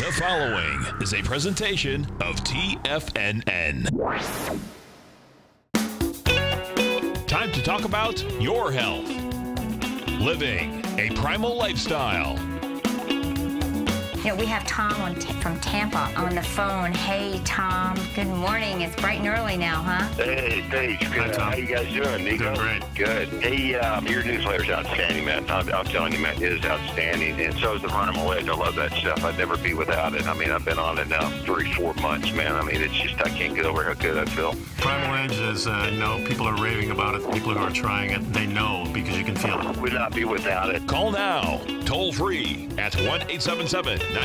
The following is a presentation of TFNN. Time to talk about your health. Living a primal lifestyle. You know, we have Tom from Tampa on the phone. Hey, Tom. Good morning. It's bright and early now, huh? Hey, Paige. Good. How you guys doing, Nico? Doing great. Good. Hey, your newsletter's outstanding, man. I'm telling you, man, it is outstanding. And so is the Primal Edge. I love that stuff. I'd never be without it. I mean, I've been on it now 3-4 months, man. I mean, it's just, I can't get over how good I feel. Primal Edge is, people are raving about it. People who are trying it, they know because you can feel it. Would not be without it. Call now, toll free at 1-877-927-6648.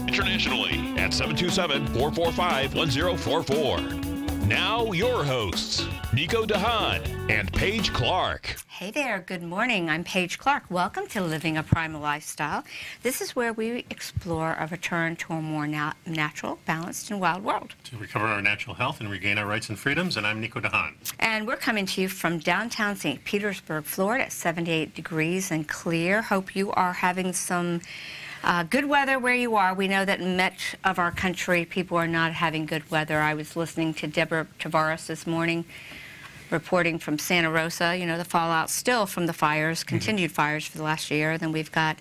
Internationally at 727-445-1044. Now your hosts, Nico de Haan and Paige Clarke. Hey there. Good morning. I'm Paige Clarke. Welcome to Living a Primal Lifestyle. This is where we explore a return to a more natural, balanced, and wild world. To recover our natural health and regain our rights and freedoms, and I'm Nico de Haan. And we're coming to you from downtown St. Petersburg, Florida, at 78 degrees and clear. Hope you are having some good weather where you are. We know that in much of our country, people are not having good weather. I was listening to Deborah Tavares this morning, reporting from Santa Rosa, you know, the fallout still from the fires, continued fires for the last year. Then we've got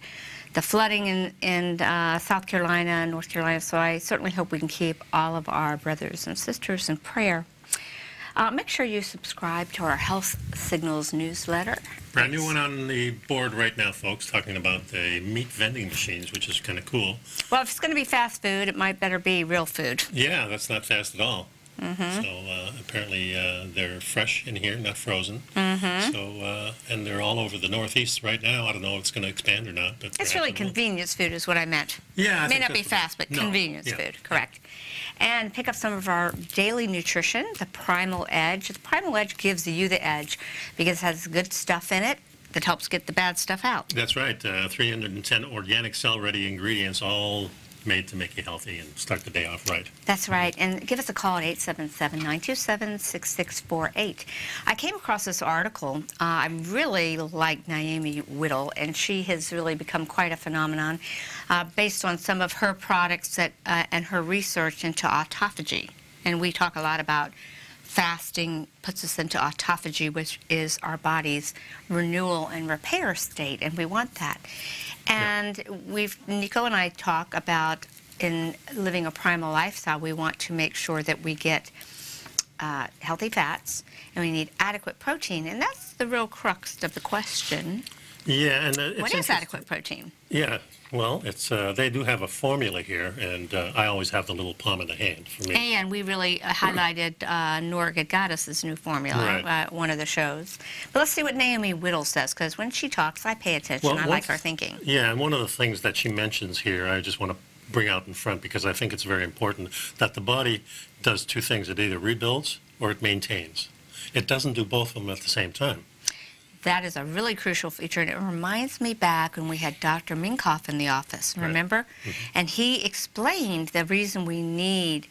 the flooding in South Carolina and North Carolina. So I certainly hope we can keep all of our brothers and sisters in prayer. Make sure you subscribe to our Health Signals newsletter. Brand new one on the board right now, folks, talking about the meat vending machines, which is kind of cool. Well, if it's going to be fast food, it might better be real food. Yeah, that's not fast at all. So apparently they're fresh in here, not frozen. So and they're all over the Northeast right now. I don't know if it's going to expand or not. But it's really convenience food is what I meant. Yeah, it may not be fast, but convenience food, correct. And pick up some of our daily nutrition, the Primal Edge. The Primal Edge gives you the edge because it has good stuff in it that helps get the bad stuff out. That's right. 310 organic cell-ready ingredients, all made to make you healthy and start the day off right. That's right. And give us a call at 877-927-6648. I came across this article. I really like Naomi Whittle, and she has really become quite a phenomenon based on some of her products that, and her research into autophagy. And we talk a lot about fasting puts us into autophagy, which is our body's renewal and repair state, and we want that. And Nico and I talk about in living a primal lifestyle, we want to make sure that we get healthy fats, and we need adequate protein, and that's the real crux of the question. Yeah, and what is adequate protein? Yeah, well, it's they do have a formula here, and I always have the little palm of the hand for me. And we really highlighted Nora Gadgadis' new formula, one of the shows. But let's see what Naomi Whittle says, because when she talks, I pay attention. Well, I like her thinking. Yeah, and one of the things that she mentions here, I just want to bring out in front, because I think it's very important, that the body does two things. It either rebuilds or it maintains. It doesn't do both of them at the same time. That is a really crucial feature, and it reminds me back when we had Dr. Minkoff in the office, remember? And he explained the reason we need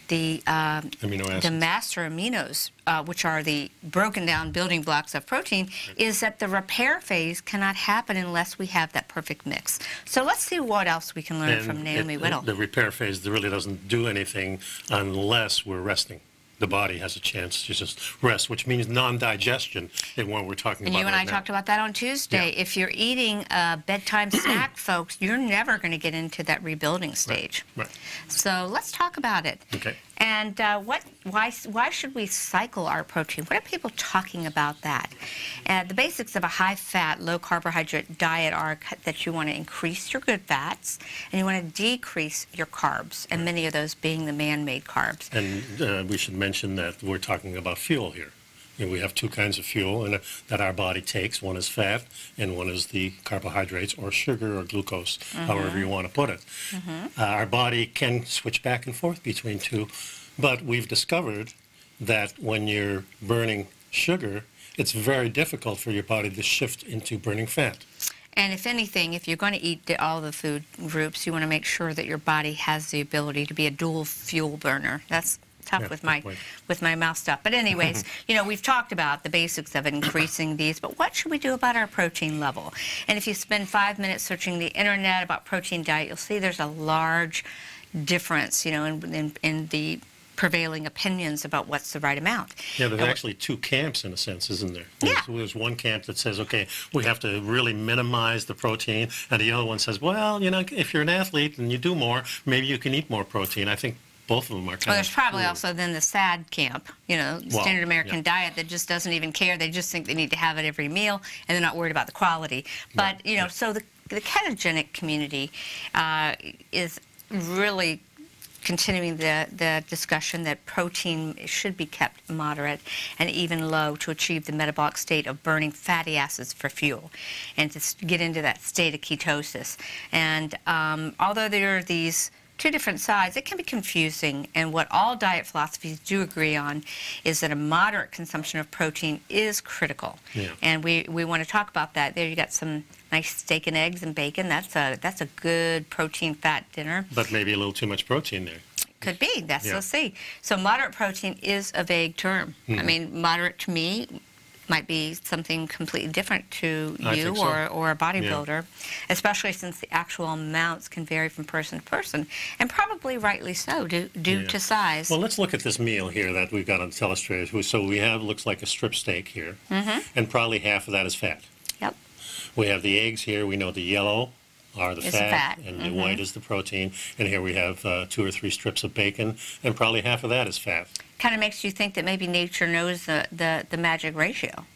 the master aminos, which are the broken down building blocks of protein, is that the repair phase cannot happen unless we have that perfect mix. So let's see what else we can learn from Naomi Whittle. The repair phase really doesn't do anything unless we're resting. The body has a chance to just rest, which means non-digestion in what we're talking about. And you and I talked about that on Tuesday. Yeah. If you're eating a bedtime snack, folks, you're never going to get into that rebuilding stage. Right. So let's talk about it. Okay. And why should we cycle our protein? What are people talking about that? The basics of a high-fat, low-carbohydrate diet are that you want to increase your good fats and you want to decrease your carbs, and many of those being the man-made carbs. And we should mention that we're talking about fuel here. You know, we have two kinds of fuel that our body takes. One is fat, and one is the carbohydrates or sugar or glucose, however you want to put it. Our body can switch back and forth between two, but we've discovered that when you're burning sugar, it's very difficult for your body to shift into burning fat. And if anything, if you're going to eat all the food groups, you want to make sure that your body has the ability to be a dual fuel burner. That's tough Yeah, with good my mouth stuff. But anyways, you know, we've talked about the basics of it, increasing these, but what should we do about our protein level? And if you spend 5 minutes searching the internet about protein diet, you'll see there's a large difference, you know, in the prevailing opinions about what's the right amount. Yeah, there's actually two camps in a sense, isn't there? There's one camp that says, okay, we have to really minimize the protein, and the other one says, well, you know, if you're an athlete and you do more, maybe you can eat more protein. I think both of them are kind of... Well, there's probably also then the SAD camp, you know, standard American diet that just doesn't even care. They just think they need to have it every meal, and they're not worried about the quality. But, you know, so the ketogenic community is really continuing the discussion that protein should be kept moderate and even low to achieve the metabolic state of burning fatty acids for fuel and to get into that state of ketosis. And although there are these two different sides, it can be confusing, and what all diet philosophies do agree on is that a moderate consumption of protein is critical. And we want to talk about that. There you got some nice steak and eggs and bacon. That's a good protein fat dinner. But maybe a little too much protein there. Could be. Let's see. So moderate protein is a vague term. I mean, moderate to me might be something completely different to you or a bodybuilder, especially since the actual amounts can vary from person to person, and probably rightly so due to size. Well, let's look at this meal here that we've got on telestrator. So we have, looks like a strip steak here, and probably half of that is fat. Yep. We have the eggs here. We know the yellow are the fat, and the white is the protein. And here we have 2 or 3 strips of bacon, and probably half of that is fat. Kind of makes you think that maybe nature knows the magic ratio.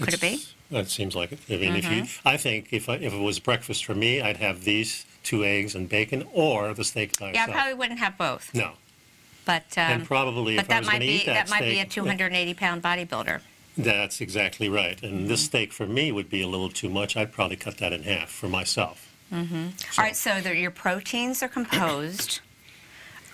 Could it be? That seems like it. I mean, I think if it was breakfast for me, I'd have these 2 eggs and bacon, or the steak by itself. Yeah, I probably wouldn't have both. No. But and probably if I was going to eat that might be a 280-pound bodybuilder. That's exactly right. And this steak for me would be a little too much. I'd probably cut that in half for myself. All right, so your proteins are composed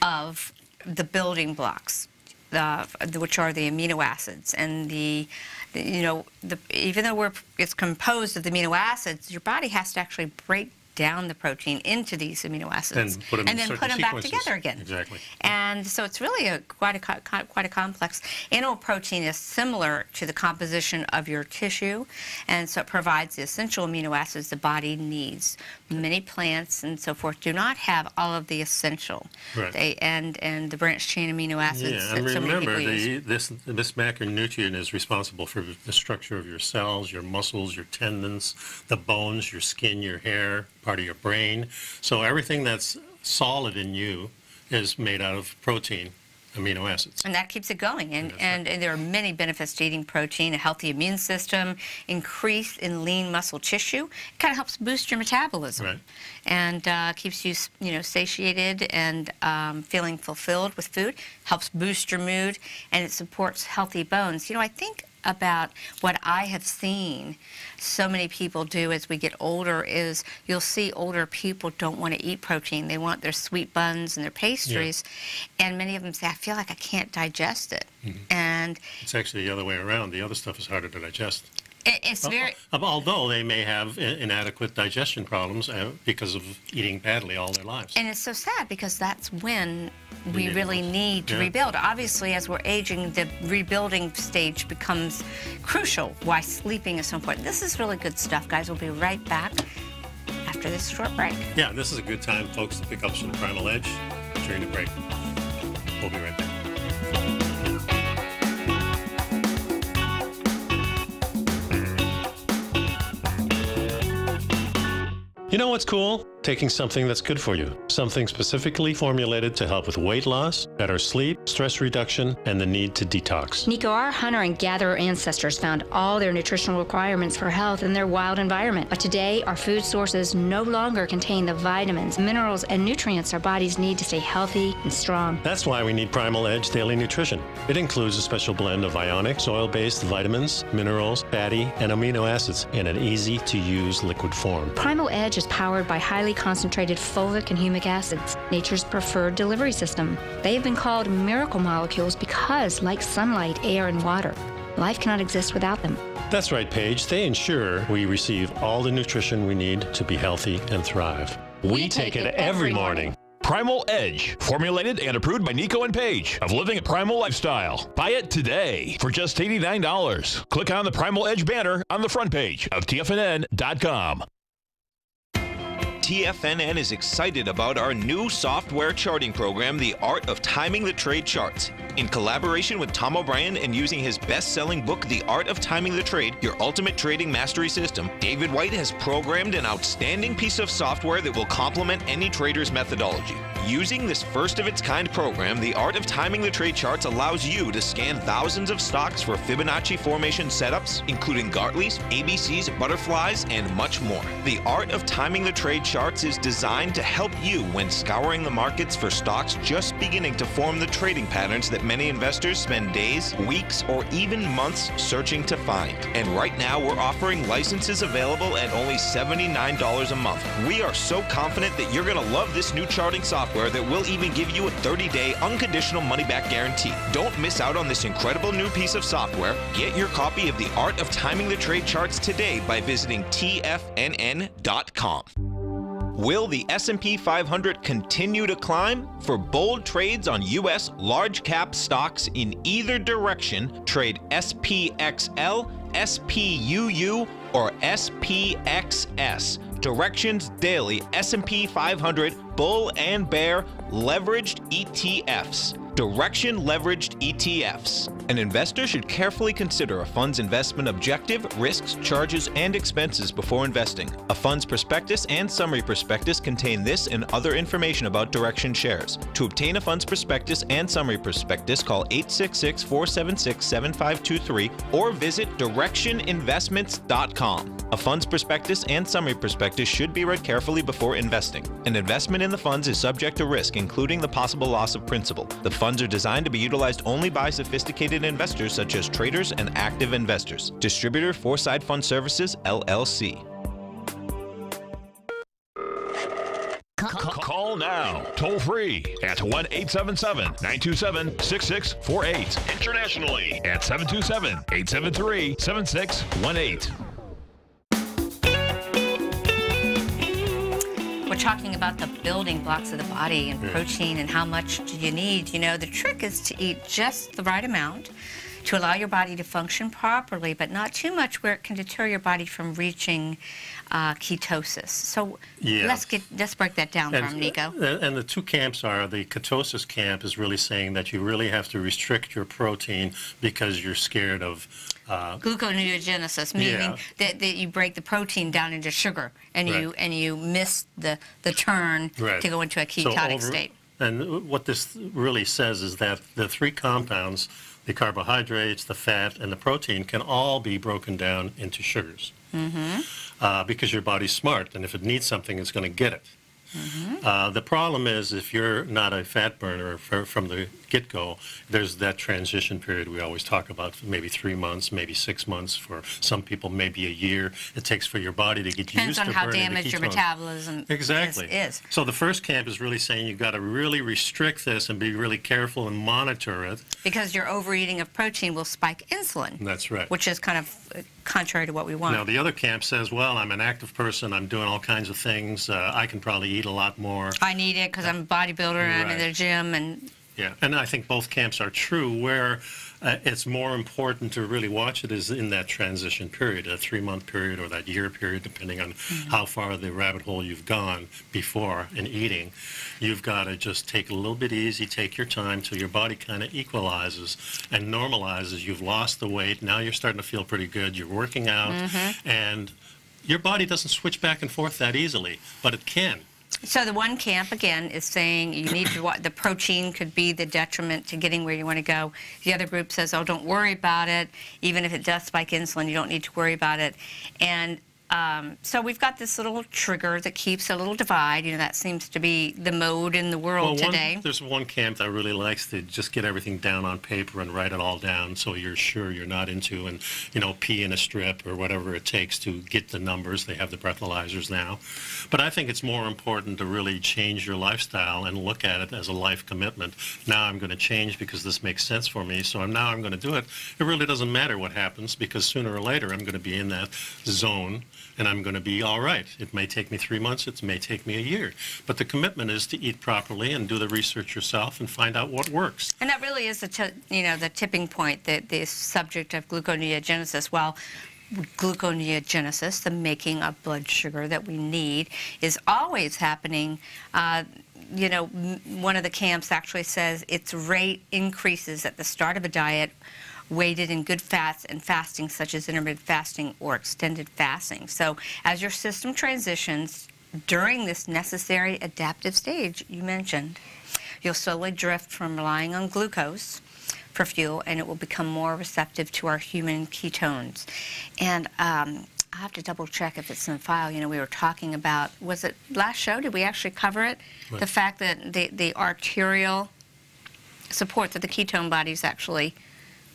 of the building blocks, which are the amino acids, and even though it's composed of the amino acids, your body has to actually break down the protein into these amino acids and then put them back together again. Exactly. And so it's really quite a complex. Animal protein is similar to the composition of your tissue, and so it provides the essential amino acids the body needs. Many plants and so forth do not have all of the essential. Right. And the branched chain amino acids. Yeah, and that so many remember, people use. this macronutrient is responsible for the structure of your cells, your muscles, your tendons, the bones, your skin, your hair, part of your brain. So everything that's solid in you is made out of protein, amino acids. And that keeps it going. And there are many benefits to eating protein: a healthy immune system, increase in lean muscle tissue. It kind of helps boost your metabolism, and keeps you, satiated and feeling fulfilled with food. Helps boost your mood, and it supports healthy bones. I think about what I have seen so many people do as we get older is you'll see older people don't want to eat protein. They want their sweet buns and their pastries, and many of them say, I feel like I can't digest it. And it's actually the other way around. The other stuff is harder to digest. It's very... Although they may have inadequate digestion problems because of eating badly all their lives. And it's so sad because that's when we really need to rebuild. Obviously, as we're aging, the rebuilding stage becomes crucial. Why sleeping is so important. This is really good stuff, guys. We'll be right back after this short break. Yeah, this is a good time, folks, to pick up some Primal Edge during the break. We'll be right back. You know what's cool? Taking something that's good for you. Something specifically formulated to help with weight loss, better sleep, stress reduction, and the need to detox. Nico, our hunter and gatherer ancestors found all their nutritional requirements for health in their wild environment. But today, our food sources no longer contain the vitamins, minerals, and nutrients our bodies need to stay healthy and strong. That's why we need Primal Edge Daily Nutrition. It includes a special blend of ionic, soil-based vitamins, minerals, fatty, and amino acids in an easy-to-use liquid form. Primal Edge is powered by highly concentrated fulvic and humic acids, nature's preferred delivery system. They have been called miracle molecules because, like sunlight, air, and water, life cannot exist without them. That's right, Paige. They ensure we receive all the nutrition we need to be healthy and thrive. We take it every morning. Primal Edge, formulated and approved by Nico and Paige of Living a Primal Lifestyle. Buy it today for just $89. Click on the Primal Edge banner on the front page of TFNN.com. TFNN is excited about our new software charting program, The Art of Timing the Trade Charts. In collaboration with Tom O'Brien and using his best-selling book, The Art of Timing the Trade, Your Ultimate Trading Mastery System, David White has programmed an outstanding piece of software that will complement any trader's methodology. Using this first-of-its-kind program, The Art of Timing the Trade Charts allows you to scan thousands of stocks for Fibonacci formation setups, including Gartley's, ABC's, butterflies, and much more. The Art of Timing the Trade Charts is designed to help you when scouring the markets for stocks just beginning to form the trading patterns that many investors spend days, weeks, or even months searching to find. And right now, we're offering licenses available at only $79 a month. We are so confident that you're going to love this new charting software that will even give you a 30-day unconditional money-back guarantee. Don't miss out on this incredible new piece of software. Get your copy of The Art of Timing the Trade Charts today by visiting TFNN.com. Will the S&P 500 continue to climb? For bold trades on U.S. large-cap stocks in either direction, trade SPXL, SPUU, or SPXS. Directions Daily S&P 500 Bull and Bear Leveraged ETFs. Direction Leveraged ETFs. An investor should carefully consider a fund's investment objective, risks, charges, and expenses before investing. A fund's prospectus and summary prospectus contain this and other information about Direction shares. To obtain a fund's prospectus and summary prospectus, call 866-476-7523 or visit directioninvestments.com. A fund's prospectus and summary prospectus should be read carefully before investing. An investment in the funds is subject to risk, including the possible loss of principal. The funds are designed to be utilized only by sophisticated investors such as traders and active investors. Distributor Foreside Fund Services, LLC. Call now, toll free at 1-877-927-6648. Internationally at 727-873-7618. We're talking about the building blocks of the body and protein and how much do you need. You know, the trick is to eat just the right amount to allow your body to function properly, but not too much where it can deter your body from reaching ketosis. So let's break that down from Nico. And the two camps are, the ketosis camp is really saying that you really have to restrict your protein because you're scared of gluconeogenesis, meaning that you break the protein down into sugar and you miss the turn to go into a ketotic state. And what this really says is that the three compounds, the carbohydrates, the fat, and the protein, can all be broken down into sugars. Because your body's smart, and if it needs something, it's going to get it. The problem is if you're not a fat burner from the get-go, there's that transition period we always talk about, maybe 3 months, maybe 6 months, for some people maybe a year it takes for your body to get used to burning the ketones. Depends on how damaged your metabolism is. So the first camp is really saying you've got to really restrict this and be really careful and monitor it. Because your overeating of protein will spike insulin. That's right. Which is kind of contrary to what we want. Now the other camp says, well, I'm an active person, I'm doing all kinds of things, I can probably eat a lot more. I need it because I'm a bodybuilder and I'm in the gym. And and I think both camps are true. Where it's more important to really watch it is in that transition period, a 3-month period or that year period, depending on how far the rabbit hole you've gone before in eating. You've got to just take it a little bit easy, take your time till your body kind of equalizes and normalizes. You've lost the weight, now you're starting to feel pretty good, you're working out, and your body doesn't switch back and forth that easily, but it can. So the one camp, again, is saying you need to, the protein could be the detriment to getting where you want to go. The other group says, oh, don't worry about it. Even if it does spike insulin, you don't need to worry about it. And so we've got this little trigger that keeps a little divide. You know, that seems to be the mode in the world today. There's one camp that really likes to just get everything down on paper and write it all down so you're sure you're not into, and, you know, pee in a strip or whatever it takes to get the numbers. They have the breathalyzers now. But I think it's more important to really change your lifestyle and look at it as a life commitment. Now I'm going to change because this makes sense for me, so now I'm going to do it. It really doesn't matter what happens because sooner or later I'm going to be in that zone and I'm going to be all right. It may take me 3 months, it may take me a year. But the commitment is to eat properly and do the research yourself and find out what works. And that really is the tipping point, the subject of gluconeogenesis. While gluconeogenesis, the making of blood sugar that we need, is always happening, one of the camps actually says its rate increases at the start of a diet weighted in good fats and fasting, such as intermittent fasting or extended fasting. So as your system transitions during this necessary adaptive stage you mentioned, you'll slowly drift from relying on glucose for fuel, and it will become more receptive to our human ketones. And I have to double check if it's in the file. We were talking about, was it last show? Did we actually cover it? Right. The fact that the arterial support that the ketone bodies actually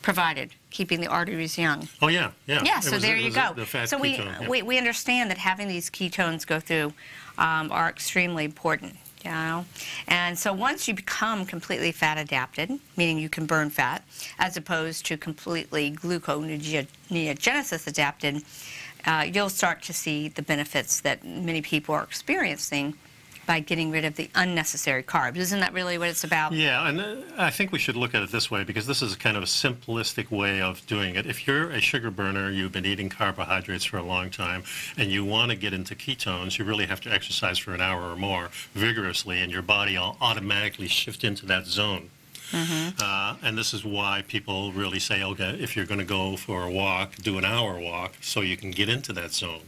provided, keeping the arteries young. Oh, yeah, yeah. Yeah, so there you go. The fat so ketone, we understand that having these ketones go through are extremely important, And so once you become completely fat adapted, meaning you can burn fat, as opposed to completely gluconeogenesis adapted, you'll start to see the benefits that many people are experiencing by getting rid of the unnecessary carbs. Isn't that really what it's about? Yeah, and I think we should look at it this way, because this is kind of a simplistic way of doing it. If you're a sugar burner, you've been eating carbohydrates for a long time, and you want to get into ketones, you really have to exercise for an hour or more vigorously, and your body will automatically shift into that zone. And this is why people really say, okay, if you're going to go for a walk, do an hour walk so you can get into that zone.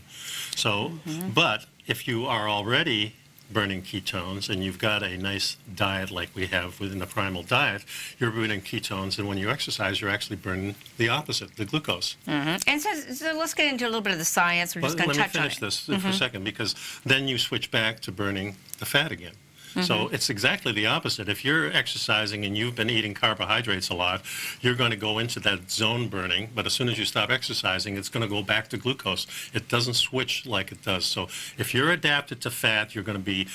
So, but if you are already burning ketones and you've got a nice diet like we have within the Primal diet, you're burning ketones, and when you exercise, you're actually burning the opposite, the glucose. And so let's get into a little bit of the science. We're just going to touch on it. Let me finish this for a second, because then you switch back to burning the fat again. So it's exactly the opposite. If you're exercising and you've been eating carbohydrates a lot, you're going to go into that zone burning, but as soon as you stop exercising, it's going to go back to glucose. It doesn't switch like it does. So if you're adapted to fat, you're going to be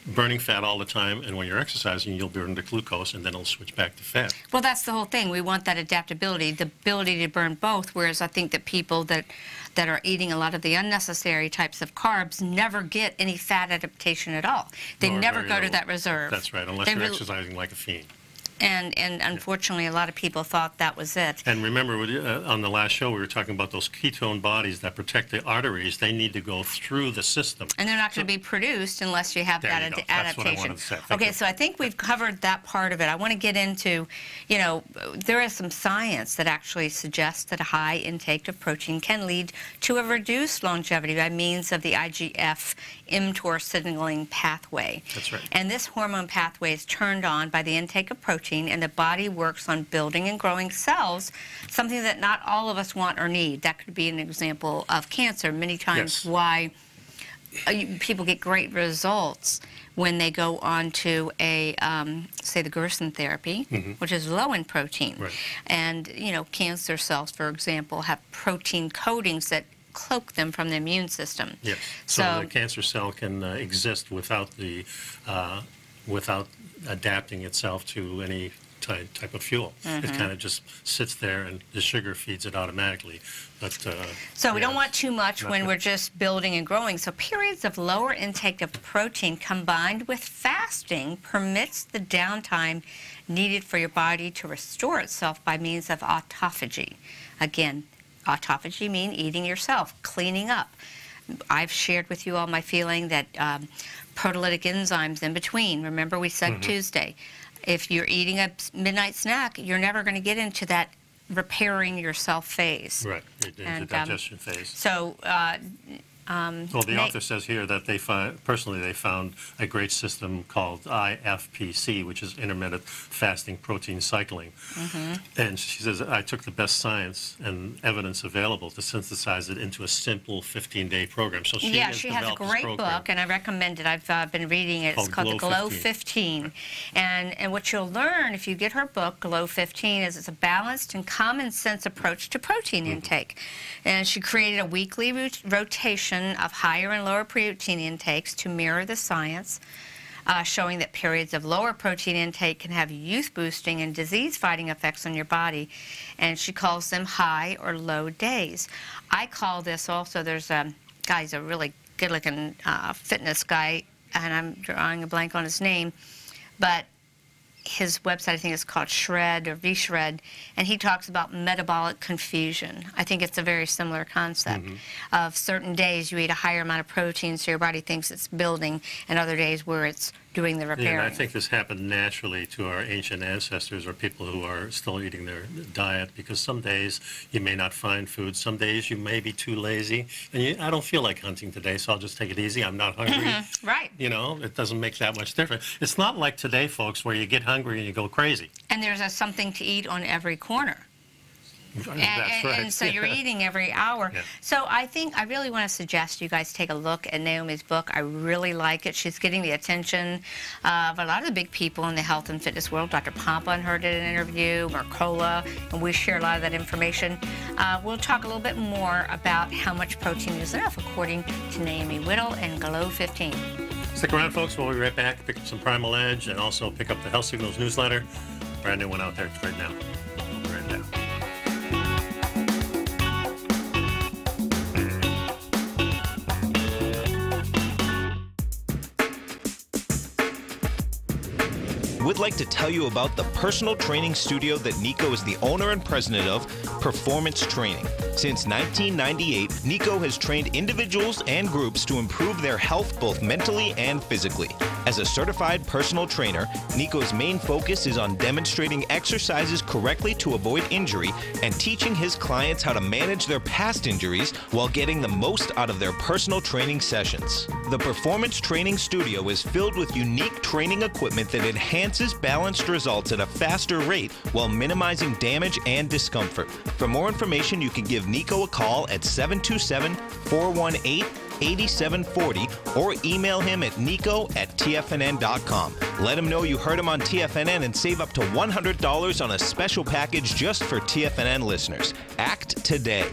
burning fat all the time, and when you're exercising, you'll burn the glucose, and then it'll switch back to fat. Well, that's the whole thing. We want that adaptability, the ability to burn both, whereas I think that people that are eating a lot of the unnecessary types of carbs never get any fat adaptation at all. They never go to that reserve. That's right, unless you're exercising like a fiend. And unfortunately, a lot of people thought that was it. And remember, on the last show, we were talking about those ketone bodies that protect the arteries. They need to go through the system. And they're not going to be produced unless you have that adaptation. That's what I wanted to say. Okay, so I think we've covered that part of it. I want to get into, there is some science that actually suggests that a high intake of protein can lead to a reduced longevity by means of the IGF-mTOR signaling pathway. That's right. And this hormone pathway is turned on by the intake of protein, and the body works on building and growing cells, something that not all of us want or need. That could be an example of cancer. Many times why people get great results when they go on to a, say, the Gerson therapy, which is low in protein. Right. And, cancer cells, for example, have protein coatings that cloak them from the immune system. Yes. So the cancer cell can exist without adapting itself to any type of fuel. It kind of just sits there, and the sugar feeds it automatically. But so we don't want too much when we're just building and growing. So periods of lower intake of protein combined with fasting permits the downtime needed for your body to restore itself by means of autophagy. Again, autophagy means eating yourself, cleaning up. I've shared with you all my feeling that proteolytic enzymes in between. Remember we said Tuesday, if you're eating a midnight snack, you're never going to get into that repairing yourself phase. Right, into the digestion phase. So Well, the author says here that they personally they found a great system called IFPC, which is intermittent fasting protein cycling. And she says, I took the best science and evidence available to synthesize it into a simple 15-day program. So she has a great book, and I recommend it. I've been reading it. It's called the Glow 15. And what you'll learn if you get her book, Glow 15, is it's a balanced and common sense approach to protein intake. And she created a weekly rotation of higher and lower protein intakes to mirror the science, showing that periods of lower protein intake can have youth-boosting and disease-fighting effects on your body, and she calls them high or low days. I call this also, there's a guy's a really good-looking fitness guy, and I'm drawing a blank on his name, but his website, I think, is called Shred or V-Shred, and he talks about metabolic confusion. I think it's a very similar concept of certain days you eat a higher amount of protein so your body thinks it's building, and other days where it's doing the repairing. Yeah, and I think this happened naturally to our ancient ancestors or people who are still eating their diet, because some days you may not find food, some days you may be too lazy, and I don't feel like hunting today, so I'll just take it easy. I'm not hungry. Right. You know, it doesn't make that much difference. It's not like today, folks, where you get hungry and you go crazy. And there's something to eat on every corner. That's right. And so you're eating every hour. Yeah. So I really want to suggest you guys take a look at Naomi's book. I really like it. She's getting the attention of a lot of the big people in the health and fitness world. Dr. Pompa and her did an interview, Mercola, and we share a lot of that information. We'll talk a little bit more about how much protein is enough, according to Naomi Whittle and Glow 15. Stick around, folks. We'll be right back. Pick up some Primal Edge and also pick up the Health Signals newsletter. Brand new one out there right now. We'll be right back. We'd like to tell you about the personal training studio that Nico is the owner and president of, Performance Training. Since 1998, Nico has trained individuals and groups to improve their health both mentally and physically. As a certified personal trainer, Nico's main focus is on demonstrating exercises correctly to avoid injury and teaching his clients how to manage their past injuries while getting the most out of their personal training sessions. The Performance Training Studio is filled with unique training equipment that enhances balanced results at a faster rate while minimizing damage and discomfort. For more information, you can give Nico a call at 727-418-8740 or email him at nico@tfnn.com. Let him know you heard him on TFNN and save up to $100 on a special package just for TFNN listeners. Act today.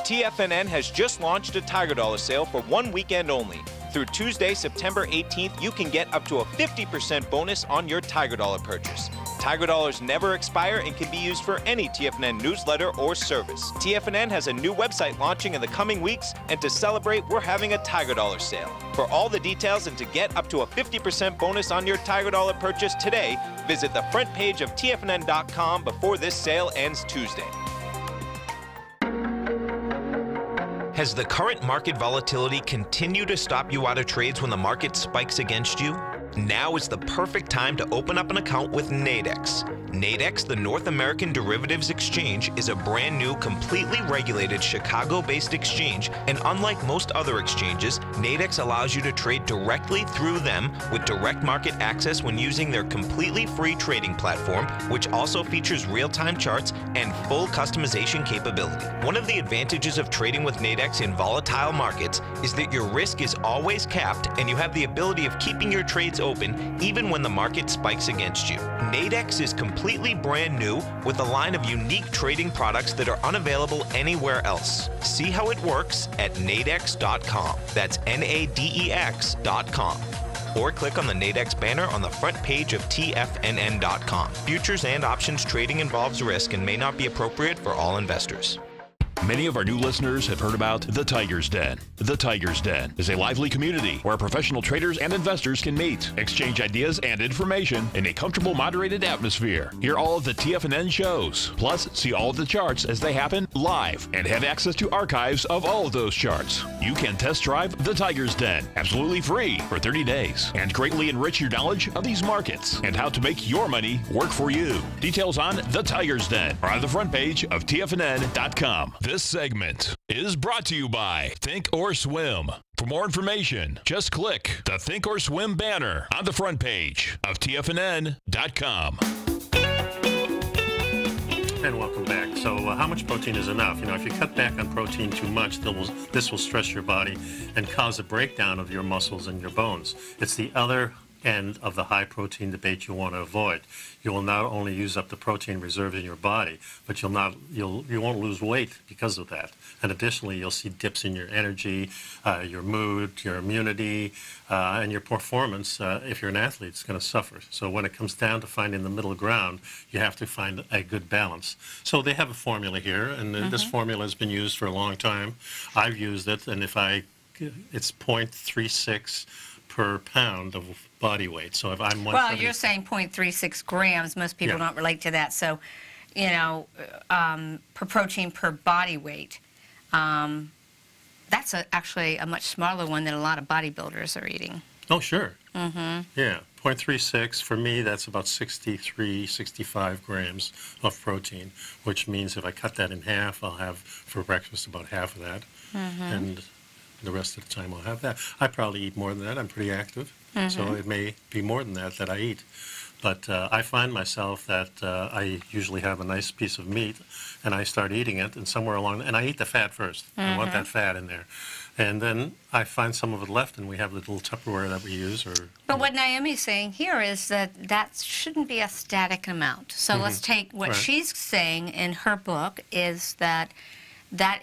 TFNN has just launched a Tiger Dollar sale for one weekend only. Through Tuesday, September 18th, you can get up to a 50% bonus on your Tiger Dollar purchase. Tiger Dollars never expire and can be used for any TFNN newsletter or service. TFNN has a new website launching in the coming weeks, and to celebrate, we're having a Tiger Dollar sale. For all the details and to get up to a 50% bonus on your Tiger Dollar purchase today, visit the front page of TFNN.com before this sale ends Tuesday. Has the current market volatility continued to stop you out of trades when the market spikes against you? Now is the perfect time to open up an account with Nadex. Nadex, the North American Derivatives Exchange, is a brand new, completely regulated Chicago-based exchange, and unlike most other exchanges, Nadex allows you to trade directly through them with direct market access when using their completely free trading platform, which also features real-time charts and full customization capability. One of the advantages of trading with Nadex in volatile markets is that your risk is always capped and you have the ability of keeping your trades open even when the market spikes against you. Nadex is completely brand new with a line of unique trading products that are unavailable anywhere else. See how it works at nadex.com. That's NADEX.com. Or click on the Nadex banner on the front page of TFNN.com. Futures and options trading involves risk and may not be appropriate for all investors. Many of our new listeners have heard about The Tiger's Den. The Tiger's Den is a lively community where professional traders and investors can meet, exchange ideas and information in a comfortable, moderated atmosphere. Hear all of the TFNN shows, plus see all of the charts as they happen live and have access to archives of all of those charts. You can test drive The Tiger's Den absolutely free for 30 days and greatly enrich your knowledge of these markets and how to make your money work for you. Details on The Tiger's Den are on the front page of TFNN.com. This segment is brought to you by Think or Swim. For more information, just click the Think or Swim banner on the front page of TFNN.com. And welcome back. So how much protein is enough? You know, if you cut back on protein too much, this will stress your body and cause a breakdown of your muscles and your bones. It's the other end of the high protein debate you want to avoid. You will not only use up the protein reserves in your body, but you won't lose weight because of that. And additionally, you'll see dips in your energy, your mood, your immunity, and your performance. If you're an athlete, it's going to suffer. So when it comes down to finding the middle ground, you have to find a good balance. So they have a formula here, and this formula has been used for a long time. I've used it, and it's 0.36 per pound of body weight. So if I'm 170, well, you're saying 0.36 grams. Most people don't relate to that. So, you know, per protein per body weight. That's actually a much smaller one than a lot of bodybuilders are eating. Oh, sure. Yeah, 0.36. For me, that's about 63, 65 grams of protein, which means if I cut that in half, I'll have for breakfast about half of that. And the rest of the time I'll have that. I probably eat more than that. I'm pretty active, so it may be more than that I eat. But I find myself that I usually have a nice piece of meat, and I start eating it, and somewhere along, and I eat the fat first. I want that fat in there. And then I find some of it left, and we have the little Tupperware that we use. But what Naomi's saying here is that shouldn't be a static amount. So let's take what she's saying in her book is that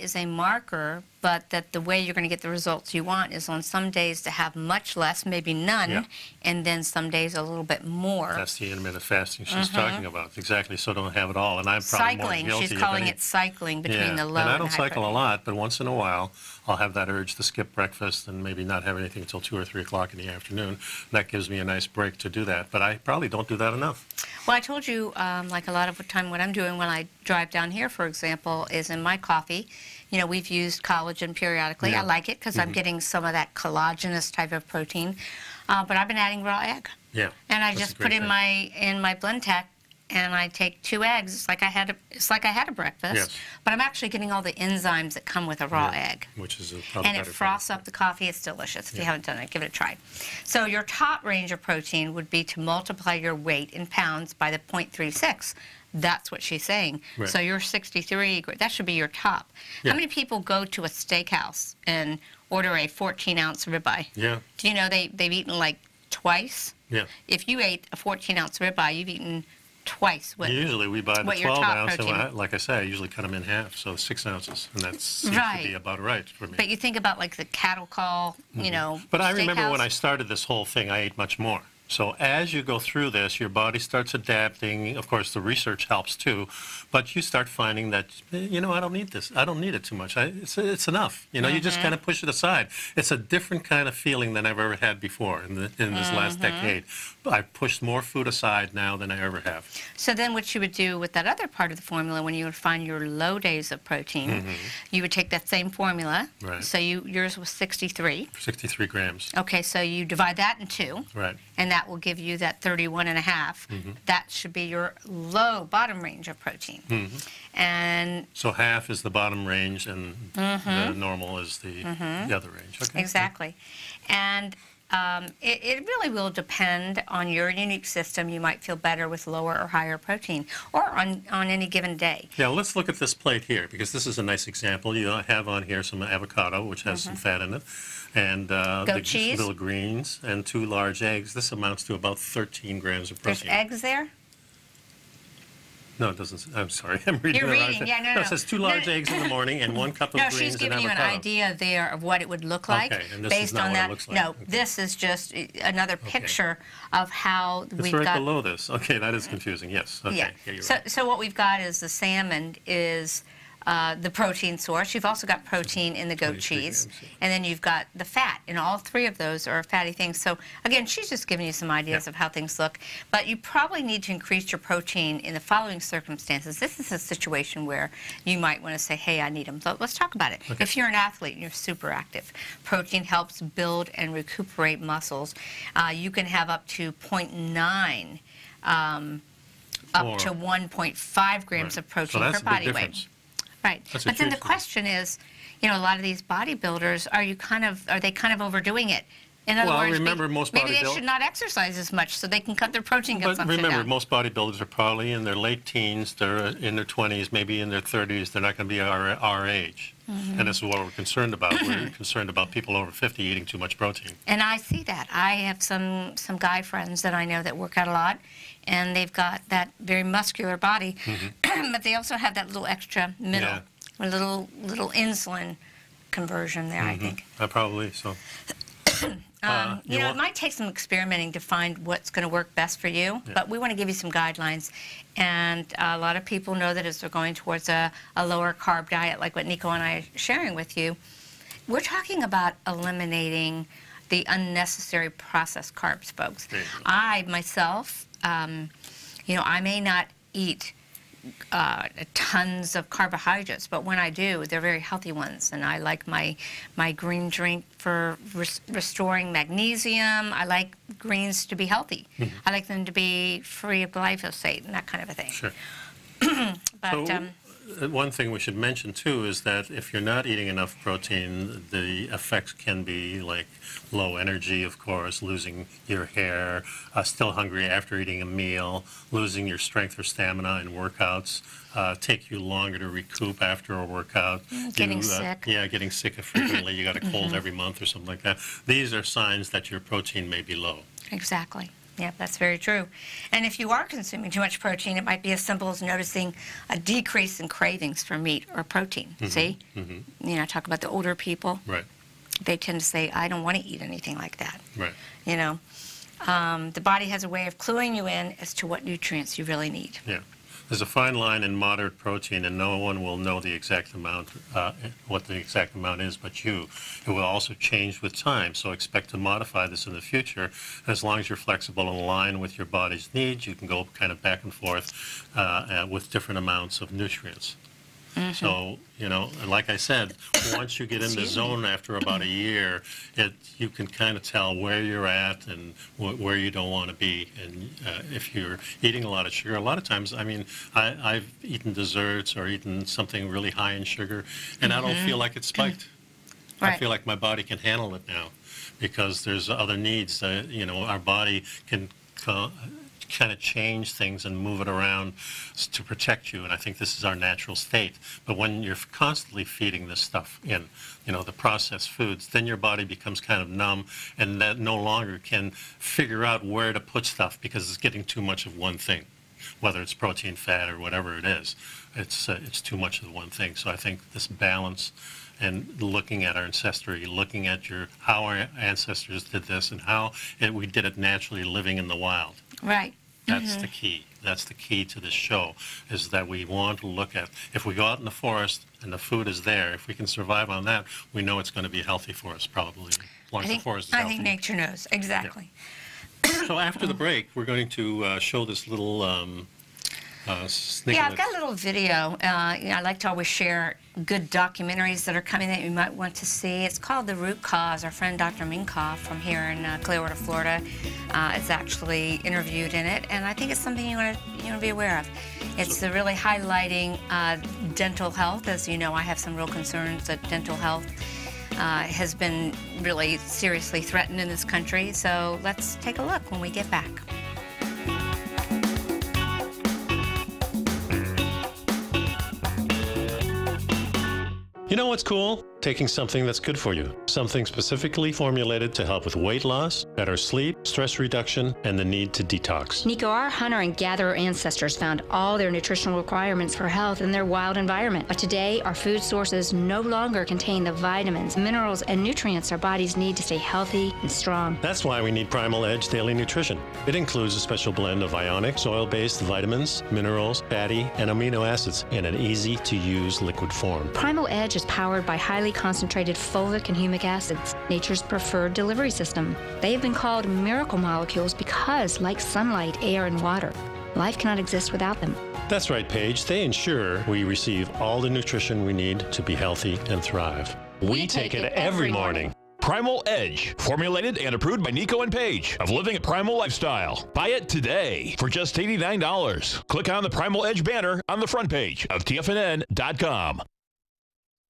is a marker, but that the way you're going to get the results you want is on some days to have much less, maybe none, and then some days a little bit more. That's the intermittent fasting she's talking about. Exactly, so don't have it all. And I'm probably cycling. More guilty. She's calling it cycling between the low and high. And I don't cycle a lot, but once in a while I'll have that urge to skip breakfast and maybe not have anything until 2 or 3 o'clock in the afternoon. That gives me a nice break to do that, but I probably don't do that enough. Well, I told you, like a lot of the time what I'm doing when I drive down here, for example, is in my coffee. You know, we've used collagen periodically. I like it because I'm getting some of that collagenous type of protein. But I've been adding raw egg. Yeah. And I just put in my blend tech, and I take 2 eggs. It's like I had a breakfast. Yes. But I'm actually getting all the enzymes that come with a raw egg. Which is probably and it froths up the coffee. It's delicious. If you haven't done it, give it a try. So your top range of protein would be to multiply your weight in pounds by the 0.36. That's what she's saying. Right. So you're 63, that should be your top. Yeah. How many people go to a steakhouse and order a 14-ounce ribeye? Yeah. Do you know they've eaten like twice? Yeah. If you ate a 14-ounce ribeye, you've eaten twice what usually we buy the your top 12-ounce, and like I say, I usually cut them in half, so 6 ounces, and that seems to be about right for me. But you think about like the cattle call, you know, But I remember steakhouse. when I started this whole thing, I ate much more. So as you go through this, your body starts adapting. Of course, the research helps too, but you start finding that, you know, I don't need this. I don't need it too much. It's enough. You know, you just kind of push it aside. It's a different kind of feeling than I've ever had before in this last decade. I've pushed more food aside now than I ever have. So then what you would do with that other part of the formula, when you would find your low days of protein, you would take that same formula. Right. So yours was 63. 63 grams. Okay, so you divide that in 2. Right. And that will give you that 31.5. That should be your low bottom range of protein. And so half is the bottom range, and the normal is the other range. Okay. Exactly. And it really will depend on your unique system. You might feel better with lower or higher protein, or on any given day. Yeah, let's look at this plate here, because this is a nice example. You have on here some avocado, which has some fat in it, and Goat cheese, little greens, and 2 large eggs. This amounts to about 13 grams of protein. There's eggs there? No, it doesn't. I'm sorry. I'm reading You're the wrong reading, thing. yeah, no. It says 2 large eggs in the morning and 1 cup of greens and avocado. No, she's giving you an idea there of what it would look like. Okay, and this based is not on what that. it looks like. No, Okay. this is just another picture of how It's we've right got. below this. Okay, that is confusing. Yes. Okay. Yeah. You're So, right. so what we've got is the salmon is the protein source. You've also got protein in the goat 23 cheese. grams, yeah. And then you've got the fat. And all 3 of those are fatty things. So, again, she's just giving you some ideas of how things look. But you probably need to increase your protein in the following circumstances. This is a situation where you might want to say, hey, I need them. So let's talk about it. Okay. If you're an athlete and you're super active, protein helps build and recuperate muscles. You can have up to 0.9 up to 1.5 grams of protein per body weight. Right. That's a But then the huge question is, you know, a lot of these bodybuilders, are they kind of overdoing it? In other Well, words, remember, most maybe they bodybuilders- should not exercise as much so they can cut their protein But consumption remember, down. most bodybuilders are probably in their late teens, they're in their 20s, maybe in their 30s. They're not going to be our age. And this is what we're concerned about. We're concerned about people over 50 eating too much protein. And I see that. I have some guy friends that I know that work out a lot, and they've got that very muscular body, but they also have that little extra middle, Yeah. a little insulin conversion there, I think. Probably so. You know, it might take some experimenting to find what's going to work best for you, but we want to give you some guidelines. And a lot of people know that as they're going towards a lower carb diet, like what Nico and I are sharing with you, we're talking about eliminating the unnecessary processed carbs, folks. I, myself, you know, I may not eat tons of carbohydrates, but when I do, they're very healthy ones. And I like my green drink for restoring magnesium. I like greens to be healthy. I like them to be free of glyphosate and that kind of a thing. Sure. But So, one thing we should mention too is that if you're not eating enough protein, the effects can be like low energy, of course, losing your hair, still hungry after eating a meal, losing your strength or stamina in workouts, take you longer to recoup after a workout. Getting sick. Yeah, getting sick frequently. You got a cold every month or something like that. These are signs that your protein may be low. exactly. Yeah, that's very true. And if you are consuming too much protein, it might be as simple as noticing a decrease in cravings for meat or protein. See? You know, I talk about the older people. Right. They tend to say, I don't want to eat anything like that. Right. You know, the body has a way of cluing you in as to what nutrients you really need. Yeah. There's a fine line in moderate protein, and no one will know the exact amount, what the exact amount is but you. It will also change with time, so expect to modify this in the future. As long as you're flexible and aligned with your body's needs, you can go kind of back and forth with different amounts of nutrients. So, you know, like I said, once you get in the zone after about a year, you can kind of tell where you're at and where you don't want to be. And if you're eating a lot of sugar, a lot of times, I mean, I've eaten desserts or eaten something really high in sugar, and I don't feel like it's spiked. Right. I feel like my body can handle it now because there's other needs. You know, our body can kind of change things and move it around to protect you, and I think this is our natural state. But when you're constantly feeding this stuff in, you know, the processed foods, then your body becomes kind of numb, and that no longer can figure out where to put stuff because it's getting too much of one thing, whether it's protein, fat, or whatever it is. It's too much of one thing. So I think this balance and looking at our ancestry, looking at how our ancestors did this and how we did it naturally living in the wild. Right. That's the key. That's the key to this show, is that we want to look at, if we go out in the forest and the food is there, if we can survive on that, we know it's going to be healthy for us, probably, as long as the forest is healthy. I think nature knows, exactly. Yeah. So after the break, we're going to show this little sneak. Yeah, I've got a little video. You know, I like to always share good documentaries that are coming that you might want to see. It's called The Root Cause. Our friend Dr. Minkoff from here in Clearwater, Florida, is actually interviewed in it, and I think it's something you want to be aware of. It's really highlighting dental health. As you know, I have some real concerns that dental health has been really seriously threatened in this country. So let's take a look when we get back. You know what's cool? Taking something that's good for you. Something specifically formulated to help with weight loss, better sleep, stress reduction, and the need to detox. Nico, our hunter and gatherer ancestors found all their nutritional requirements for health in their wild environment. But today, our food sources no longer contain the vitamins, minerals, and nutrients our bodies need to stay healthy and strong. That's why we need Primal Edge Daily Nutrition. It includes a special blend of ionic, soil-based vitamins, minerals, fatty, and amino acids in an easy-to-use liquid form. Primal Edge is powered by highly concentrated fulvic and humic acids, nature's preferred delivery system. They have been called miracle molecules because, like sunlight, air, and water, life cannot exist without them. That's right, Paige. They ensure we receive all the nutrition we need to be healthy and thrive. We take it every morning. Primal Edge, formulated and approved by Nico and Paige of Living a Primal Lifestyle. Buy it today for just $89. Click on the Primal Edge banner on the front page of TFNN.com.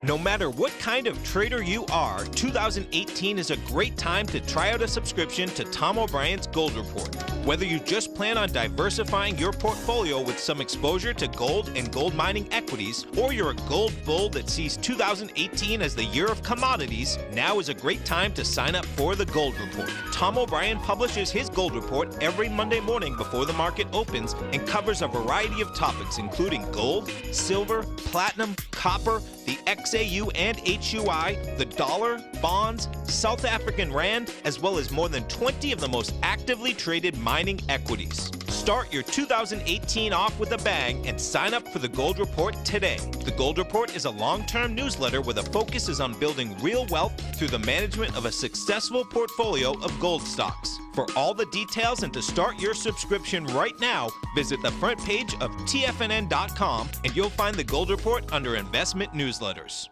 No matter what kind of trader you are, 2018 is a great time to try out a subscription to Tom O'Brien's Gold Report. Whether you just plan on diversifying your portfolio with some exposure to gold and gold mining equities, or you're a gold bull that sees 2018 as the year of commodities, now is a great time to sign up for the Gold Report. Tom O'Brien publishes his Gold Report every Monday morning before the market opens and covers a variety of topics including gold, silver, platinum, copper, the XAU and HUI, the dollar, bonds, South African rand, as well as more than 20 of the most actively traded mining equities. Start your 2018 off with a bang and sign up for the Gold Report today. The Gold Report is a long-term newsletter where the focus is on building real wealth through the management of a successful portfolio of gold stocks. For all the details and to start your subscription right now, visit the front page of TFNN.com and you'll find the Gold Report under Investment Newsletters.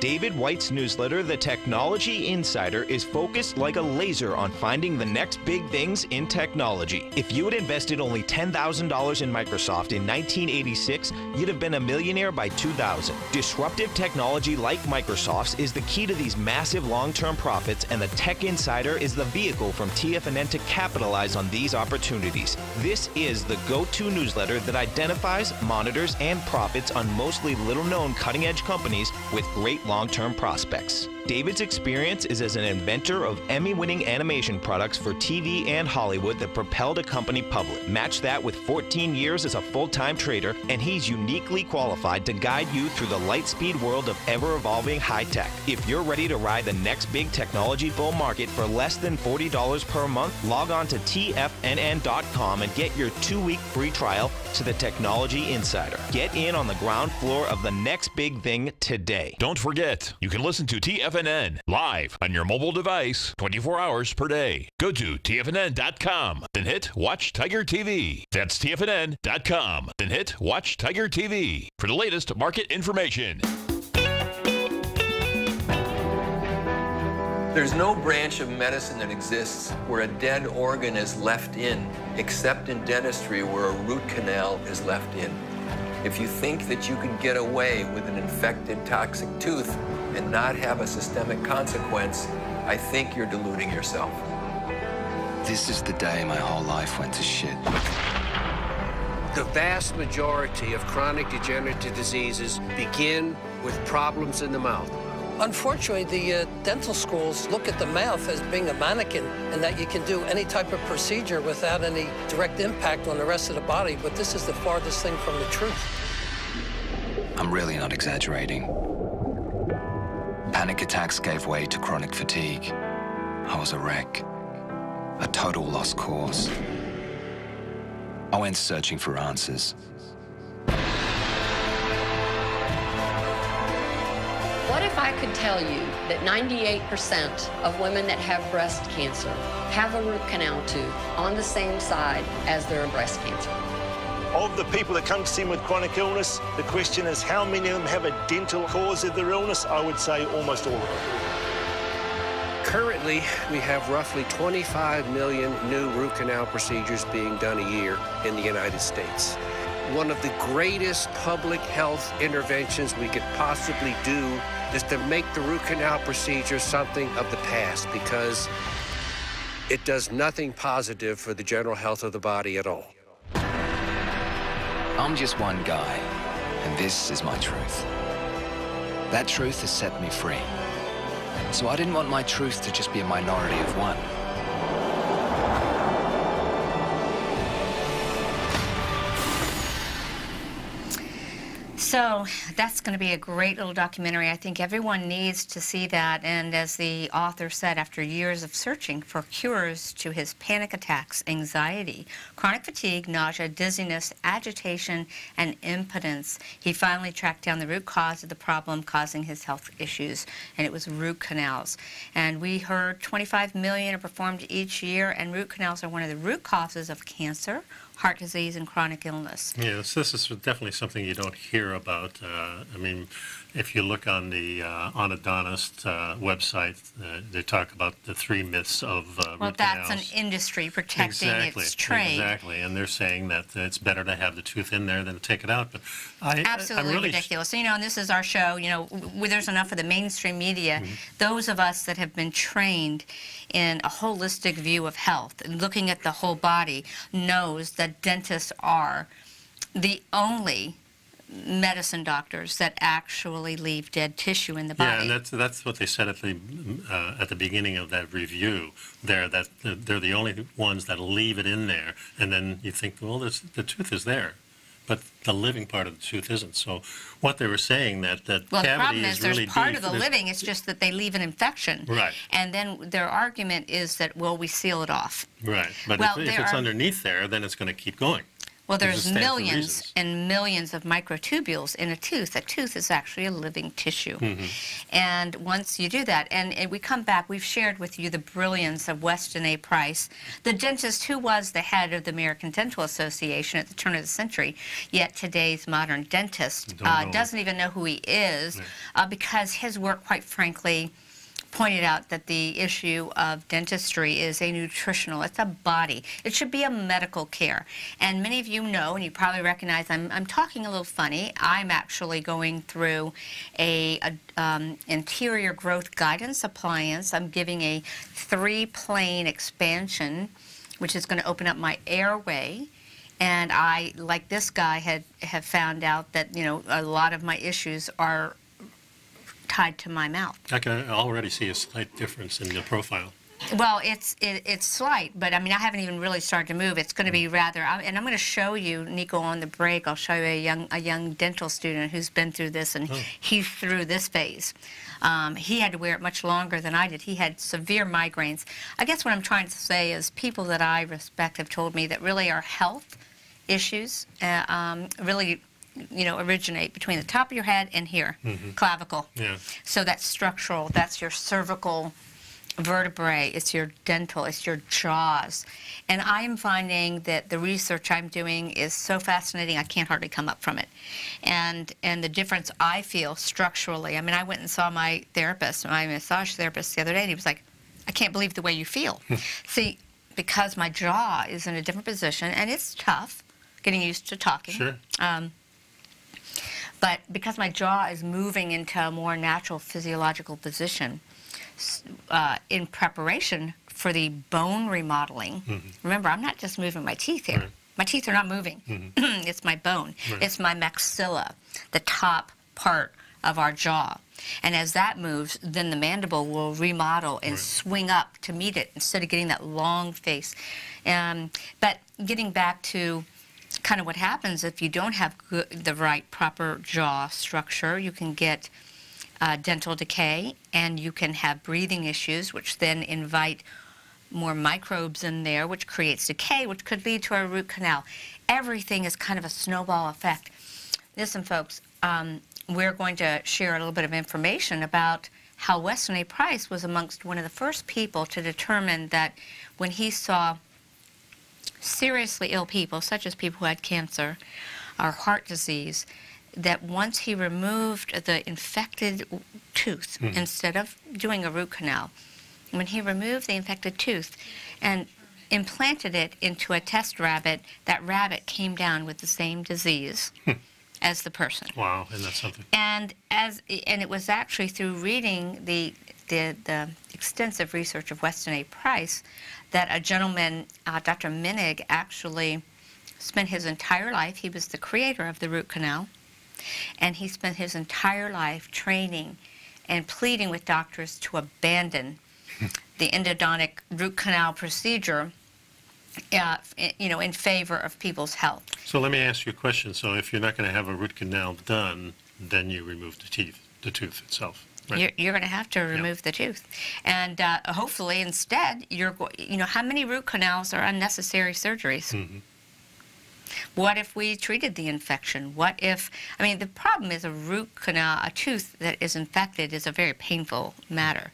David White's newsletter, The Technology Insider, is focused like a laser on finding the next big things in technology. If you had invested only $10,000 in Microsoft in 1986, you'd have been a millionaire by 2000. Disruptive technology like Microsoft's is the key to these massive long-term profits, and the Tech Insider is the vehicle from TFNN to capitalize on these opportunities. This is the go-to newsletter that identifies, monitors, and profits on mostly little-known cutting-edge companies with great long-term prospects. David's experience is as an inventor of Emmy-winning animation products for TV and Hollywood that propelled a company public. Match that with 14 years as a full-time trader, and he's uniquely qualified to guide you through the light-speed world of ever-evolving high-tech. If you're ready to ride the next big technology bull market for less than $40 per month, log on to TFNN.com and get your 2-week free trial to the Technology Insider. Get in on the ground floor of the next big thing today. Don't forget, you can listen to TFNN live on your mobile device 24 hours per day. Go to TFNN.com, then hit Watch Tiger TV. That's TFNN.com, then hit Watch Tiger TV for the latest market information. There's no branch of medicine that exists where a dead organ is left in, except in dentistry where a root canal is left in. If you think that you can get away with an infected, toxic tooth and not have a systemic consequence, I think you're deluding yourself. This is the day my whole life went to shit. The vast majority of chronic degenerative diseases begin with problems in the mouth. Unfortunately, the dental schools look at the mouth as being a mannequin and that you can do any type of procedure without any direct impact on the rest of the body, but this is the farthest thing from the truth. I'm really not exaggerating. Panic attacks gave way to chronic fatigue. I was a wreck, a total lost cause. I went searching for answers. What if I could tell you that 98% of women that have breast cancer have a root canal tube on the same side as their breast cancer? Of the people that come to see me with chronic illness, the question is how many of them have a dental cause of their illness? I would say almost all of them. Currently, we have roughly 25 million new root canal procedures being done a year in the United States. One of the greatest public health interventions we could possibly do is to make the root canal procedure something of the past, because it does nothing positive for the general health of the body at all. I'm just one guy, and this is my truth. That truth has set me free. So I didn't want my truth to just be a minority of one. So that's going to be a great little documentary. I think everyone needs to see that. And as the author said, after years of searching for cures to his panic attacks, anxiety, chronic fatigue, nausea, dizziness, agitation, and impotence, he finally tracked down the root cause of the problem causing his health issues, and it was root canals. And we heard 25 million are performed each year, and root canals are one of the root causes of cancer, heart disease, and chronic illness. Yes, this is definitely something you don't hear about. I mean, if you look on the orthodontist website, they talk about the 3 myths of well, root that's canals. an industry protecting its trade. Exactly, and they're saying that it's better to have the tooth in there than to take it out. But Absolutely I'm really ridiculous. So, you know, and this is our show. You know, there's enough of the mainstream media. Those of us that have been trained in a holistic view of health and looking at the whole body knows that dentists are the only medicine doctors that actually leave dead tissue in the body. Yeah, and that's what they said at the beginning of that review there, that they're the only ones that leave it in there, and then you think, well, the tooth is there, but the living part of the tooth isn't. So what they were saying that well, cavity the problem is really there's part deep. of the living, it's just that they leave an infection. Right. And then their argument is that, well, we seal it off. Right, but well, if it's underneath there, then it's going to keep going. Well, there's millions and millions of microtubules in a tooth. A tooth is actually a living tissue. And once you do that, and we come back, we've shared with you the brilliance of Weston A. Price, the dentist who was the head of the American Dental Association at the turn of the century, yet today's modern dentist doesn't even know who he is because his work, quite frankly, pointed out that the issue of dentistry is a nutritional, it's a body. It should be a medical care. And many of you know, and you probably recognize, I'm talking a little funny. I'm actually going through a interior growth guidance appliance. I'm giving a 3-plane expansion, which is going to open up my airway. And I, like this guy, have found out that, you know, a lot of my issues are tied to my mouth. I can already see a slight difference in the profile. Well, it's slight, but I mean, I haven't even really started to move. It's going to be rather, and I'm going to show you, Nico, on the break. I'll show you a young dental student who's been through this, and he's through this phase. He had to wear it much longer than I did. He had severe migraines. I guess what I'm trying to say is people that I respect have told me that really our health issues really, you know, originate between the top of your head and here, clavicle. Yeah. So that's structural. That's your cervical vertebrae. It's your dental. It's your jaws. And I am finding that the research I'm doing is so fascinating, I can't hardly come up from it. And the difference I feel structurally. I mean, I went and saw my therapist, my massage therapist the other day, and he was like, I can't believe the way you feel. See, because my jaw is in a different position, and it's tough getting used to talking. Sure. But because my jaw is moving into a more natural physiological position in preparation for the bone remodeling. Remember, I'm not just moving my teeth here. Right. My teeth are not moving. It's my bone. Right. It's my maxilla, the top part of our jaw. And as that moves, then the mandible will remodel and swing up to meet it instead of getting that long face. But getting back to kind of what happens if you don't have the right proper jaw structure, you can get dental decay, and you can have breathing issues, which then invite more microbes in there, which creates decay, which could lead to a root canal. Everything is kind of a snowball effect. Listen, folks, we're going to share a little bit of information about how Weston A. Price was amongst one of the first people to determine that when he saw seriously ill people, such as people who had cancer or heart disease, that once he removed the infected tooth, instead of doing a root canal, when he removed the infected tooth and implanted it into a test rabbit, that rabbit came down with the same disease as the person. Wow, isn't that something? And it was actually through reading the extensive research of Weston A. Price that a gentleman, Dr. Minig, actually spent his entire life, he was the creator of the root canal, and he spent his entire life training and pleading with doctors to abandon the endodontic root canal procedure, you know, in favor of people's health. So let me ask you a question. So if you're not going to have a root canal done, then you remove the tooth itself. Right. You're going to have to remove the tooth, and hopefully instead you know, how many root canals are unnecessary surgeries? What if we treated the infection? What if, I mean, the problem is a root canal, a tooth that is infected is a very painful matter.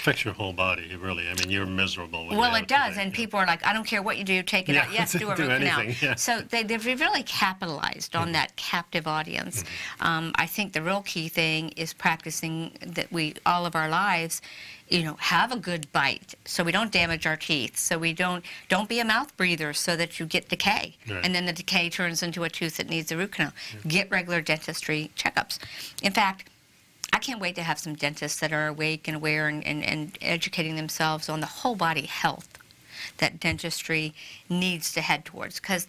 affects your whole body, really. I mean, you're miserable. Well, it does, and people are like, I don't care what you do, take it out. Yes, do a root canal. Yeah. So they've really capitalized on that captive audience. I think the real key thing is practicing that we, all of our lives, you know, have a good bite so we don't damage our teeth, so we don't be a mouth breather so that you get decay. Right. And then the decay turns into a tooth that needs a root canal. Get regular dentistry checkups. In fact, I can't wait to have some dentists that are awake and aware and educating themselves on the whole body health that dentistry needs to head towards. Because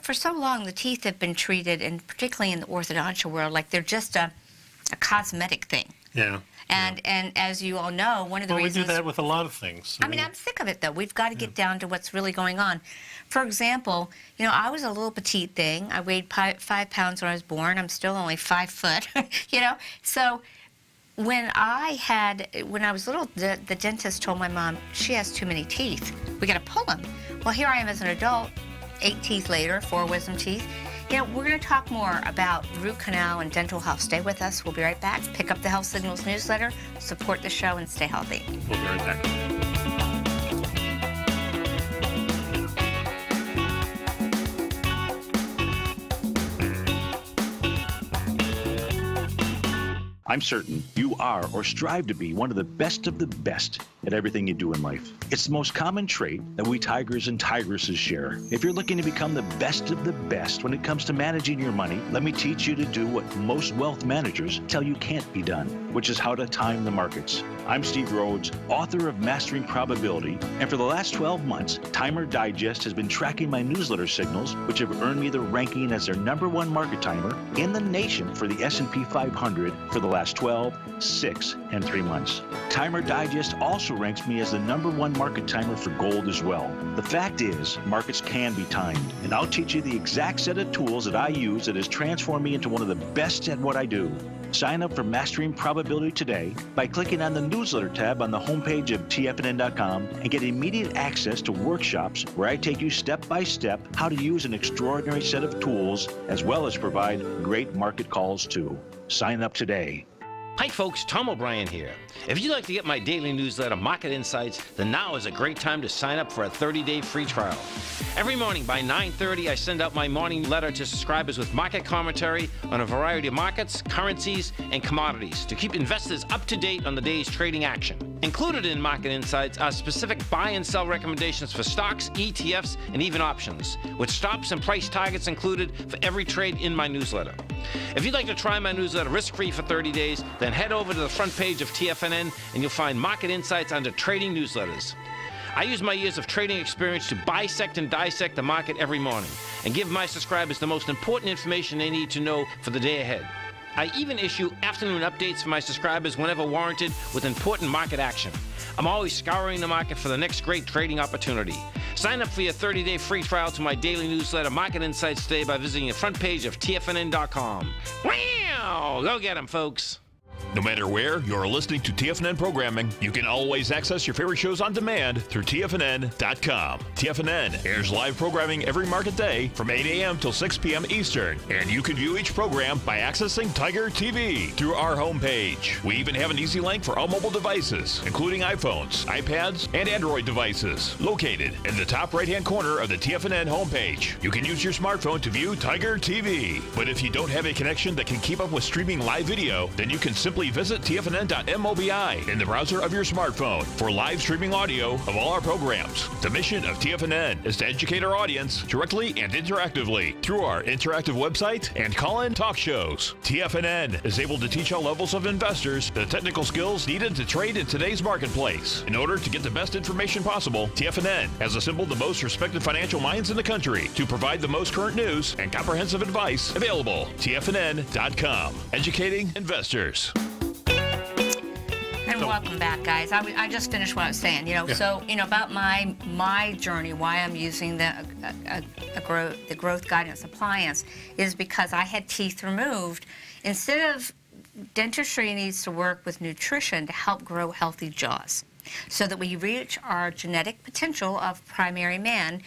for so long, the teeth have been treated, and particularly in the orthodontia world, like they're just a cosmetic thing. Yeah. And as you all know, one of the reasons... we do that with a lot of things. I mean, I'm sick of it, though. We've got to get down to what's really going on. For example, you know, I was a little petite thing. I weighed 5 pounds when I was born. I'm still only 5 foot, you know. So when I was little, the dentist told my mom, she has too many teeth. We got to pull them. Well, here I am as an adult, 8 teeth later, 4 wisdom teeth. You know, we're going to talk more about root canal and dental health. Stay with us. We'll be right back. Pick up the Health Signals newsletter, support the show, and stay healthy. We'll be right back. I'm certain you are or strive to be one of the best at everything you do in life. It's the most common trait that we tigers and tigresses share. If you're looking to become the best of the best when it comes to managing your money, let me teach you to do what most wealth managers tell you can't be done, which is how to time the markets. I'm Steve Rhodes, author of Mastering Probability, and for the last 12 months, Timer Digest has been tracking my newsletter signals, which have earned me the ranking as their #1 market timer in the nation for the S&P 500 for the last 12, 6, and 3 months. Timer Digest also ranks me as the #1 market timer for gold as well. The fact is, markets can be timed, and I'll teach you the exact set of tools that I use that has transformed me into one of the best at what I do. Sign up for Mastering Probability today by clicking on the newsletter tab on the homepage of TFNN.com and get immediate access to workshops where I take you step by step how to use an extraordinary set of tools, as well as provide great market calls too. Sign up today. Hi folks, Tom O'Brien here. If you'd like to get my daily newsletter, Market Insights, then now is a great time to sign up for a 30-day free trial. Every morning by 9:30, I send out my morning letter to subscribers with market commentary on a variety of markets, currencies, and commodities to keep investors up to date on the day's trading action. Included in Market Insights are specific buy and sell recommendations for stocks, ETFs, and even options, with stops and price targets included for every trade in my newsletter. If you'd like to try my newsletter risk-free for 30 days, then head over to the front page of TFNN and you'll find Market Insights under Trading Newsletters. I use my years of trading experience to bisect and dissect the market every morning and give my subscribers the most important information they need to know for the day ahead. I even issue afternoon updates for my subscribers whenever warranted with important market action. I'm always scouring the market for the next great trading opportunity. Sign up for your 30-day free trial to my daily newsletter, Market Insights, today by visiting the front page of TFNN.com. Wow! Go get 'em, folks. No matter where you're listening to TFNN programming, you can always access your favorite shows on demand through TFNN.com. TFNN airs live programming every market day from 8 a.m. till 6 p.m. Eastern, and you can view each program by accessing Tiger TV through our homepage. We even have an easy link for all mobile devices, including iPhones, iPads, and Android devices, located in the top right-hand corner of the TFNN homepage. You can use your smartphone to view Tiger TV, but if you don't have a connection that can keep up with streaming live video, then you can simply visit TFNN.mobi in the browser of your smartphone for live streaming audio of all our programs. The mission of TFNN is to educate our audience directly and interactively through our interactive website and call-in talk shows. TFNN is able to teach all levels of investors the technical skills needed to trade in today's marketplace. In order to get the best information possible, TFNN has assembled the most respected financial minds in the country to provide the most current news and comprehensive advice available. TFNN.com, educating investors. And welcome back, guys. I just finished what I was saying. So about my journey, why I'm using the growth guidance appliance is because I had teeth removed. Instead of dentistry needs to work with nutrition to help grow healthy jaws, so that we reach our genetic potential of primary man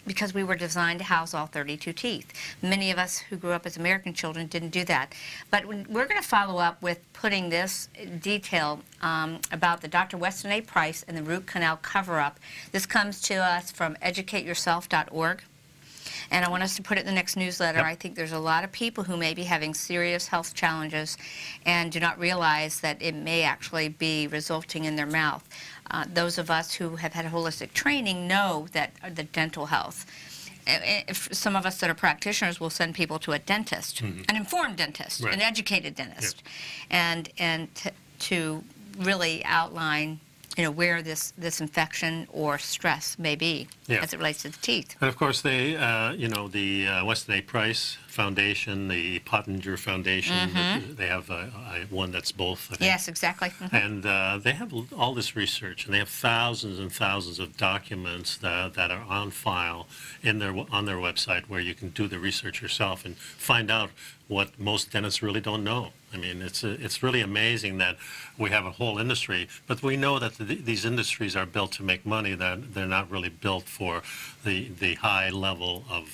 because we were designed to house all 32 teeth. Many of us who grew up as American children didn't do that. But we're going to follow up with putting this detail about the Dr. Weston A. Price and the root canal cover-up. This comes to us from educateyourself.org. And I want us to put it in the next newsletter. Yep. I think there's a lot of people who may be having serious health challenges and do not realize that it may actually be resulting in their mouth. Those of us who have had holistic training know that the dental health. If some of us that are practitioners will send people to a dentist, an informed dentist, an educated dentist, and to really outline, you know, where this infection or stress may be as it relates to the teeth. And of course, they, you know, the Weston A. Price Foundation, the Pottinger Foundation, they have one that's both, I think. Yes, exactly. And they have all this research, and they have thousands and thousands of documents that are on file on their website, where you can do the research yourself and find out what most dentists really don't know. I mean, it's really amazing that we have a whole industry, but we know that these industries are built to make money. That they're not really built for the high level of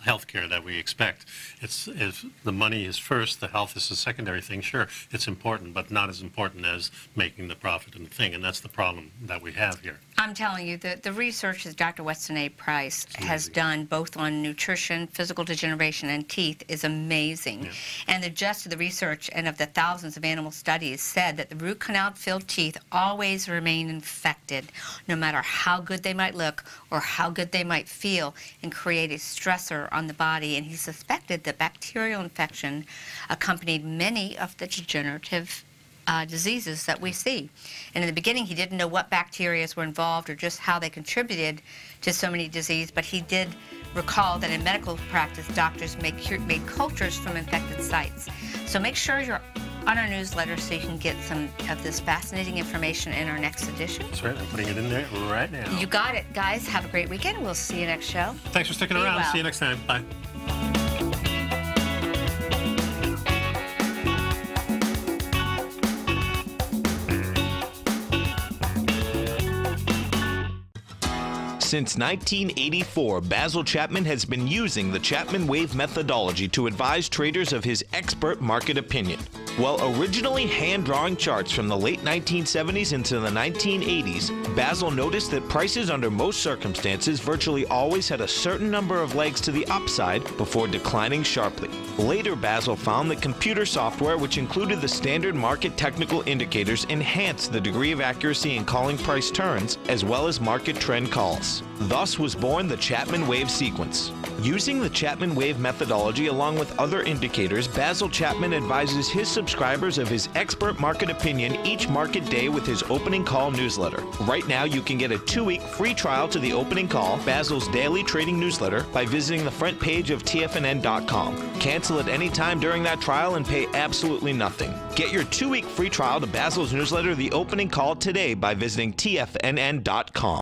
healthcare that we expect. If the money is first, the health is a secondary thing. Sure, it's important, but not as important as making the profit in the thing, and that's the problem that we have here. I'm telling you, the research that Dr. Weston A. Price has done both on nutrition, physical degeneration, and teeth is amazing. Yeah. And the gist of the research and of the thousands of animal studies said that the root canal-filled teeth always remain infected, no matter how good they might look or how good they might feel, and create a stressor on the body. And he suspected that bacterial infection accompanied many of the degenerative diseases that we see. And in the beginning, he didn't know what bacteria were involved or just how they contributed to so many diseases, but he did recall that in medical practice, doctors made cultures from infected sites. So make sure you're on our newsletter so you can get some of this fascinating information in our next edition. That's right. I'm putting it in there right now. You got it, guys. Have a great weekend. We'll see you next show. Thanks for sticking around. Well. See you next time. Bye. Since 1984, Basil Chapman has been using the Chapman Wave methodology to advise traders of his expert market opinion. While originally hand-drawing charts from the late 1970s into the 1980s, Basil noticed that prices under most circumstances virtually always had a certain number of legs to the upside before declining sharply. Later, Basil found that computer software, which included the standard market technical indicators, enhanced the degree of accuracy in calling price turns, as well as market trend calls. Thus was born the Chapman Wave sequence. Using the Chapman Wave methodology along with other indicators, Basil Chapman advises his subscribers of his expert market opinion each market day with his opening call newsletter. Right now, you can get a 2-week free trial to the opening call, Basil's daily trading newsletter, by visiting the front page of TFNN.com. Cancel at any time during that trial and pay absolutely nothing. Get your 2-week free trial to Basil's newsletter, The Opening Call, today by visiting TFNN.com.